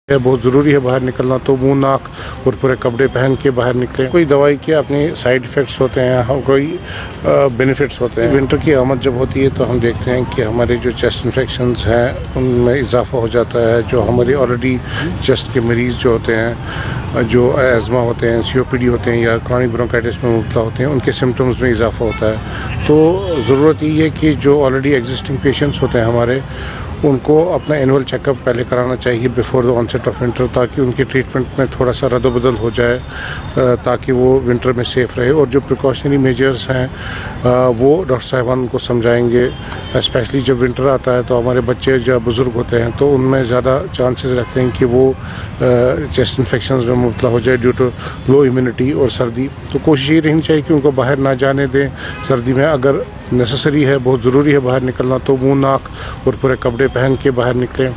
बहुत ज़रूरी है बाहर निकलना, तो मुंह नाक और पूरे कपड़े पहन के बाहर निकले। कोई दवाई के अपने साइड इफ़ेक्ट्स होते हैं, कोई बेनिफिट्स होते हैं। विंटर की आमद जब होती है तो हम देखते हैं कि हमारे जो चेस्ट इन्फेक्शंस हैं उनमें इजाफा हो जाता है। जो हमारे ऑलरेडी चेस्ट के मरीज़ जो होते हैं, जो एज़मा होते हैं, COPD होते हैं या क्रॉनिक ब्रोंकाइटिस में मुब्तला होते हैं, उनके सिम्टम्स में इजाफा होता है। तो ज़रूरत ये है कि जो ऑलरेडी एग्जिस्टिंग पेशेंट्स होते हैं हमारे, उनको अपना एनुअल चेकअप पहले कराना चाहिए before the onset of winter, ताकि उनके ट्रीटमेंट में थोड़ा सा रद्द-बदल हो जाए, ताकि वो विंटर में सेफ़ रहे। और जो प्रिकॉशनरी मेजर्स हैं वो डॉक्टर साहिबान उनको समझाएंगे। स्पेशली जब विंटर आता है तो हमारे बच्चे जब बुज़ुर्ग होते हैं तो उनमें ज़्यादा चांसेस रहते हैं कि वो चेस्ट इन्फेक्शंस में मुब्तला हो जाए ड्यू टू लो इम्यूनिटी और सर्दी। तो कोशिश ये रहनी चाहिए कि उनको बाहर ना जाने दें सर्दी में। अगर नेसेसरी है, बहुत ज़रूरी है बाहर निकलना, तो मुंह नाक और पूरे कपड़े पहन के बाहर निकलें।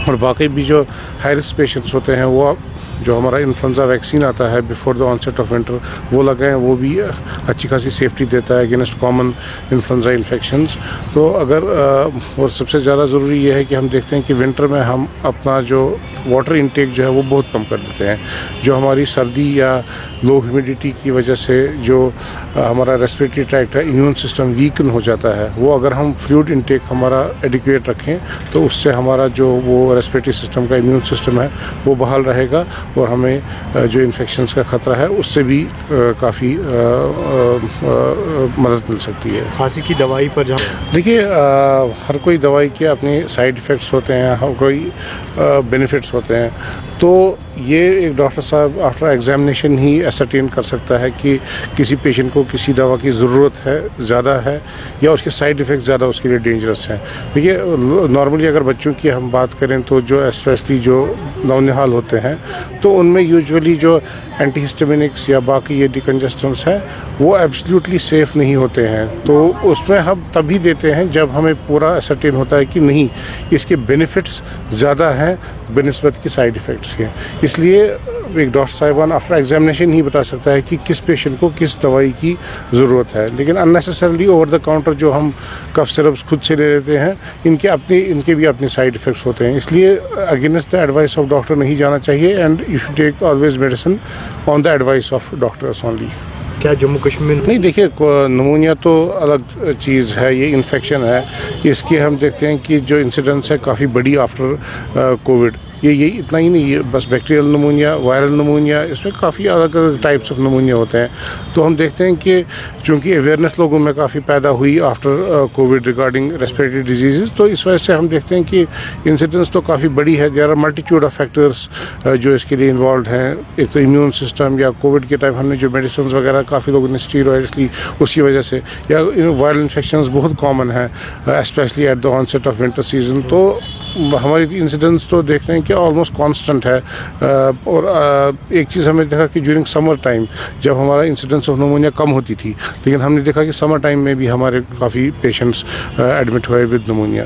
और बाकी भी जो हाई रिस्क पेशेंट्स होते हैं, वो जो हमारा इन्फ्लुएंजा वैक्सीन आता है before the onset of winter, वो लगाएं। वो भी अच्छी खासी सेफ्टी देता है अगेंस्ट कॉमन इन्फ्लुएंजा इन्फेक्शंस। तो अगर और सबसे ज़्यादा ज़रूरी ये है कि हम देखते हैं कि विंटर में हम अपना जो वाटर इंटेक जो है वो बहुत कम कर देते हैं। जो हमारी सर्दी या लो ह्यूमिडिटी की वजह से जो हमारा रेस्पिरेटरी ट्रैक्ट है, इम्यून सिस्टम वीकन हो जाता है। वो अगर हम फ्लूइड इंटेक हमारा एडिक्वेट रखें तो उससे हमारा जो वो रेस्पिरेटरी सिस्टम का इम्यून सिस्टम है वो बहाल रहेगा और हमें जो इन्फेक्शंस का ख़तरा है उससे भी काफ़ी मदद मिल सकती है। खांसी की दवाई पर जहाँ देखिए, हर कोई दवाई के अपने साइड इफ़ेक्ट्स होते हैं, हर कोई बेनिफिट्स होते हैं। तो ये एक डॉक्टर साहब आफ्टर एग्जामिनेशन ही एसरटेन कर सकता है कि किसी पेशेंट को किसी दवा की ज़रूरत है, ज़्यादा है, या उसके साइड इफ़ेक्ट ज़्यादा उसके लिए डेंजरस हैं। देखिए, नॉर्मली अगर बच्चों की हम बात करें तो जो स्पेशली जो नौनिहाल होते हैं तो उनमें यूजुअली जो एंटीहिस्टामिनिक्स या बाकी ये डिकंजेस्टेंट्स हैं वो एब्सोल्युटली सेफ़ नहीं होते हैं। तो उसमें हम तभी देते हैं जब हमें पूरा एसरटेन होता है कि नहीं, इसके बेनिफिट्स ज़्यादा हैं बनिस्बत की साइड इफ़ेक्ट्स के। इसलिए एक डॉक्टर साहिबान आफ्टर एग्जामिनेशन ही बता सकता है कि किस पेशेंट को किस दवाई की ज़रूरत है। लेकिन अननेसेसरली ओवर द काउंटर जो हम कफ सिरप्स खुद से ले लेते हैं, इनके भी अपने साइड इफ़ेक्ट्स होते हैं। इसलिए against the advice of doctor नहीं जाना चाहिए and you should take always medicine on the advice of doctors only. क्या जम्मू कश्मीर नहीं, देखिए, नमूनिया तो अलग चीज़ है, ये इन्फेक्शन है। इसके हम देखते हैं कि जो इंसिडेंस है काफ़ी बड़ी आफ्टर कोविड। ये इतना ही नहीं, ये बस बैक्टीरियल नमूनिया, वायरल नमूनिया, इसमें काफ़ी अलग अलग टाइप्स ऑफ नमूनिया होते हैं। तो हम देखते हैं कि चूँकि अवेयरनेस लोगों में काफ़ी पैदा हुई after Covid regarding respiratory disease, तो इस वजह से हम देखते हैं कि इंसिडेंस तो काफ़ी बड़ी है। There are multitude of factors जो इसके लिए इन्वॉल्व हैं। एक तो इम्यून सिस्टम, या कोविड के टाइम हमने जो मेडिसिन वगैरह काफ़ी लोगों ने स्टीरॉइड्स ली उसकी वजह से, या वायरल इन्फेक्शंस बहुत कॉमन है specially at the onset of winter season. तो हमारी इंसिडेंस तो देखते हैं कि ऑलमोस्ट कांस्टेंट है। और एक चीज़ हमें देखा कि ड्यूरिंग समर टाइम जब हमारा इंसिडेंस ऑफ नमूनिया कम होती थी, लेकिन हमने देखा कि समर टाइम में भी हमारे काफ़ी पेशेंट्स एडमिट हुए विद नमूनिया।